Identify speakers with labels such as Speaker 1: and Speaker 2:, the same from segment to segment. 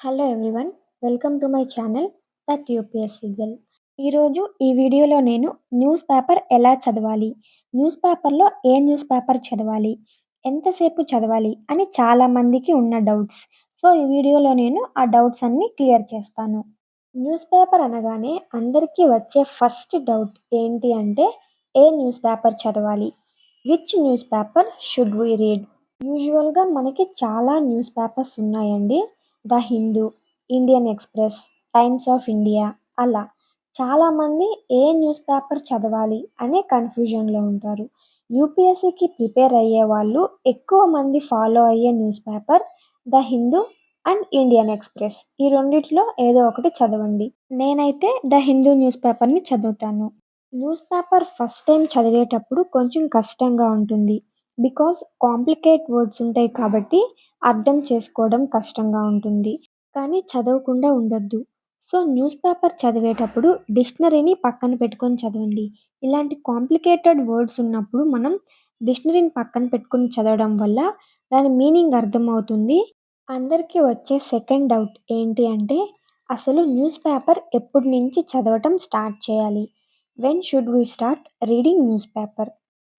Speaker 1: Hello everyone. Welcome to my channel that UPSC girl. ఈరోజు ఈ వీడియోలో నేను న్యూస్ పేపర్ ఎలా చదవాలి, న్యూస్ పేపర్లో ఏ న్యూస్ పేపర్ చదవాలి, ఎంతసేపు చదవాలి అని చాలామందికి ఉన్న డౌట్స్. సో ఈ వీడియోలో నేను ఆ డౌట్స్ అన్నీ క్లియర్ చేస్తాను. న్యూస్ పేపర్ అనగానే అందరికీ వచ్చే ఫస్ట్ డౌట్ ఏంటి అంటే ఏ న్యూస్ పేపర్ చదవాలి, which news paper should we read. యూజువల్గా మనకి చాలా న్యూస్ పేపర్స్ ఉన్నాయండి. The Hindu, Indian express, times of India అలా. చాలామంది ఏ న్యూస్ పేపర్ చదవాలి అనే కన్‌ఫ్యూజన్‌లో ఉంటారు. యూపీఎస్సీకి ప్రిపేర్ అయ్యే వాళ్ళు ఎక్కువ మంది ఫాలో అయ్యే news paper the Hindu and Indian express. ఈ రెండిట్లో ఏదో ఒకటి చదవండి. నేనైతే ద హిందూ న్యూస్ పేపర్‌ని చదువుతాను. న్యూస్ పేపర్ ఫస్ట్ టైం చదివేటప్పుడు కొంచెం కష్టంగా ఉంటుంది. బికాజ్ కాంప్లికేట్ వర్డ్స్ ఉంటాయి కాబట్టి అర్థం చేసుకోవడం కష్టంగా ఉంటుంది. కానీ చదవకుండా ఉండొద్దు. సో న్యూస్ పేపర్ చదివేటప్పుడు డిక్షనరీని పక్కన పెట్టుకొని చదవండి. ఇలాంటి కాంప్లికేటెడ్ వర్డ్స్ ఉన్నప్పుడు మనం డిక్షనరీని పక్కన పెట్టుకొని చదవడం వల్ల దాని మీనింగ్ అర్థమవుతుంది. అందరికీ వచ్చే సెకండ్ డౌట్ ఏంటి అంటే అసలు న్యూస్ పేపర్ ఎప్పటి నుంచి చదవటం స్టార్ట్ చేయాలి? When should we start reading news paper?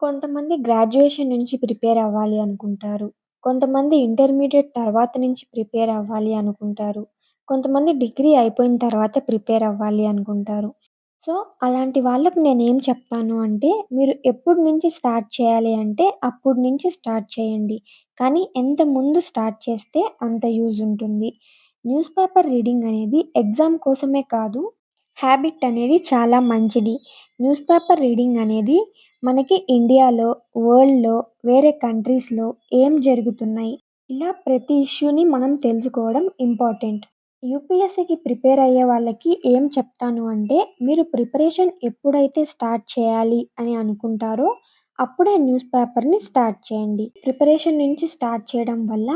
Speaker 1: కొంతమంది గ్రాడ్యుయేషన్ నుంచి ప్రిపేర్ అవ్వాలి అనుకుంటారు. కొంతమంది ఇంటర్మీడియేట్ తర్వాత నుంచి ప్రిపేర్ అవ్వాలి అనుకుంటారు. కొంతమంది డిగ్రీ అయిపోయిన తర్వాత ప్రిపేర్ అవ్వాలి అనుకుంటారు. సో, అలాంటి వాళ్ళకి నేనేం చెప్తాను అంటే, మీరు ఎప్పటి నుంచి స్టార్ట్ చేయాలి అంటే, అప్పటి నుంచి స్టార్ట్ చేయండి. కానీ ఎంత ముందు స్టార్ట్ చేస్తే అంత యూజ్ ఉంటుంది. న్యూస్ పేపర్ రీడింగ్ అనేది ఎగ్జామ్ కోసమే కాదు, హ్యాబిట్ అనేది చాలా మంచిది. న్యూస్ పేపర్ రీడింగ్ అనేది మనకి ఇండియాలో, వరల్డ్‌లో, వేరే కంట్రీస్‌లో ఏం జరుగుతున్నాయి, ఇలా ప్రతి ఇష్యూని మనం తెలుసుకోవడం ఇంపార్టెంట్. యూపీఎస్సీకి ప్రిపేర్ అయ్యే వాళ్ళకి ఏం చెప్తాను అంటే, మీరు ప్రిపరేషన్ ఎప్పుడైతే స్టార్ట్ చేయాలి అని అనుకుంటారో, అప్పుడే న్యూస్ పేపర్‌ని స్టార్ట్ చేయండి. ప్రిపరేషన్ నుంచి స్టార్ట్ చేయడం వల్ల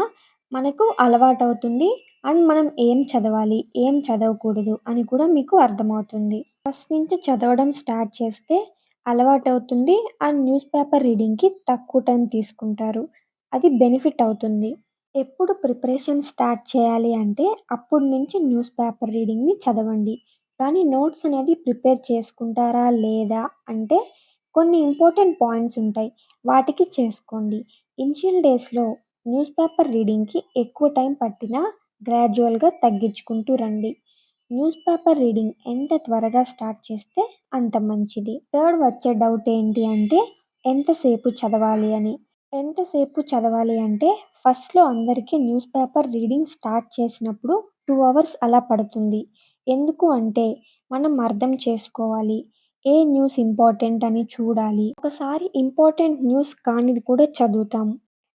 Speaker 1: మనకు అలవాటవుతుంది. అండ్ మనం ఏం చదవాలి, ఏం చదవకూడదు అని కూడా మీకు అర్థమవుతుంది. ఫస్ట్ నుంచి చదవడం స్టార్ట్ చేస్తే అలవాటవుతుంది. అండ్ న్యూస్ పేపర్ రీడింగ్‌కి తక్కువ టైం తీసుకుంటారు. అది బెనిఫిట్ అవుతుంది. ఎప్పుడు ప్రిపరేషన్ స్టార్ట్ చేయాలి అంటే అప్పటి నుంచి న్యూస్ పేపర్ రీడింగ్‌ని చదవండి. కానీ నోట్స్ అనేది ప్రిపేర్ చేసుకుంటారా లేదా అంటే కొన్ని ఇంపార్టెంట్ పాయింట్స్ ఉంటాయి. వాటికి చేసుకోండి. ఇనిషియల్ డేస్‌లో న్యూస్ పేపర్ రీడింగ్‌కి ఎక్కువ టైం పట్టినా గ్రాడ్యువల్‌గా తగ్గించుకుంటూ రండి. న్యూస్ పేపర్ రీడింగ్ ఎంత త్వరగా స్టార్ట్ చేస్తే అంత మంచిది. థర్డ్ వచ్చే డౌట్ ఏంటి అంటే ఎంతసేపు చదవాలి అని. ఎంతసేపు చదవాలి అంటే ఫస్ట్‌లో అందరికీ న్యూస్ పేపర్ రీడింగ్ స్టార్ట్ చేసినప్పుడు 2 అవర్స్ అలా పడుతుంది. ఎందుకు అంటే మనం అర్థం చేసుకోవాలి. ఏ న్యూస్ ఇంపార్టెంట్ అని చూడాలి. ఒకసారి ఇంపార్టెంట్ న్యూస్ కానిది కూడా చదువుతాము.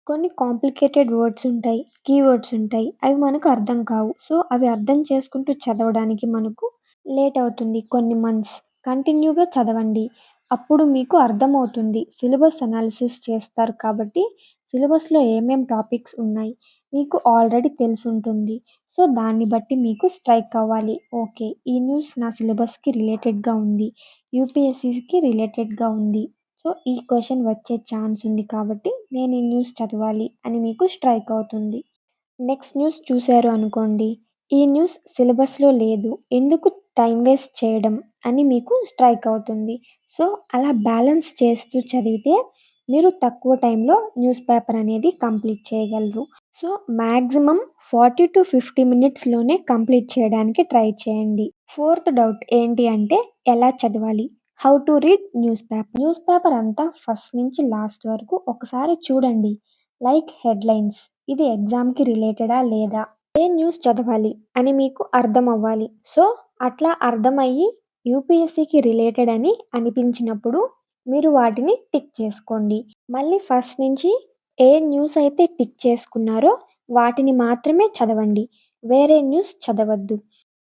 Speaker 1: కొన్ని కాంప్లికేటెడ్ వర్డ్స్ ఉంటాయి, కీవర్డ్స్ ఉంటాయి. అవి మనకు అర్థం కావు. సో అవి అర్థం చేసుకుంటూ చదవడానికి మనకు లేట్ అవుతుంది కొన్ని మంత్స్. కంటిన్యూగా చదవండి. అప్పుడు మీకు అర్థమవుతుంది. సిలబస్ అనాలిసిస్ చేస్తారు కాబట్టి సిలబస్‌లో ఏమేం టాపిక్స్ ఉన్నాయి మీకు ఆల్రెడీ తెలిసుంటుంది. సో దాన్ని బట్టి మీకు స్ట్రైక్ అవ్వాలి. ఓకే. ఈ న్యూస్ నా సిలబస్‌కి రిలేటెడ్‌గా ఉంది. యూపీఎస్సీకి రిలేటెడ్‌గా ఉంది. సో ఈ క్వెషన్ వచ్చే ఛాన్స్ ఉంది కాబట్టి నేను ఈ న్యూస్ చదవాలి అని మీకు స్ట్రైక్ అవుతుంది. నెక్స్ట్ న్యూస్ చూసారు అనుకోండి. ఈ న్యూస్ సిలబస్‌లో లేదు. ఎందుకు టైం వేస్ట్ చేయడం అని మీకు స్ట్రైక్ అవుతుంది. సో అలా బ్యాలెన్స్ చేస్తూ చదివితే మీరు తక్కువ టైంలో న్యూస్ పేపర్ అనేది కంప్లీట్ చేయగలరు. సో మాక్సిమం 40-50 మినిట్స్‌లోనే కంప్లీట్ చేయడానికి ట్రై చేయండి. ఫోర్త్ డౌట్ ఏంటి అంటే ఎలా చదవాలి? How to read news paper. News paper అంతా ఫస్ట్ నుంచి లాస్ట్ వరకు ఒకసారి చూడండి. Like headlines. ఇది ఎగ్జామ్‌కి రిలేటెడా లేదా? ఏ న్యూస్ చదవాలి అని మీకు అర్థం అవ్వాలి. సో అట్లా అర్థమయ్యి యూపీఎస్సీకి రిలేటెడ్ అని అనిపించినప్పుడు మీరు వాటిని టిక్ చేసుకోండి. మళ్ళీ ఫస్ట్ నుంచి ఏ న్యూస్ అయితే టిక్ చేసుకున్నారో వాటిని మాత్రమే చదవండి. వేరే న్యూస్ చదవద్దు.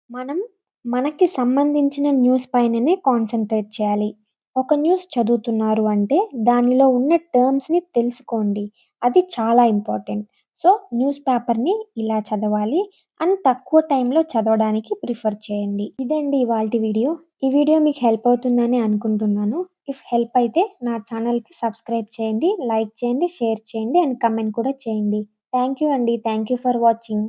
Speaker 1: మనం మనకి సంబంధించిన న్యూస్ పైననే కాన్సంట్రేట్ చేయాలి. ఒక న్యూస్ చదువుతున్నారు అంటే దానిలో ఉన్న టర్మ్స్‌ని తెలుసుకోండి. అది చాలా ఇంపార్టెంట్. సో న్యూస్ పేపర్‌ని ఇలా చదవాలి అండ్ తక్కువ టైంలో చదవడానికి ప్రిఫర్ చేయండి. ఇదండి ఇవాల్టి వీడియో. ఈ వీడియో మీకు హెల్ప్ అవుతుందని అనుకుంటున్నాను. ఇఫ్ హెల్ప్ అయితే నా ఛానల్‌కి సబ్స్క్రైబ్ చేయండి, లైక్ చేయండి, షేర్ చేయండి అండ్ కామెంట్ కూడా చేయండి. థ్యాంక్ యూ అండి. Thank you for watching.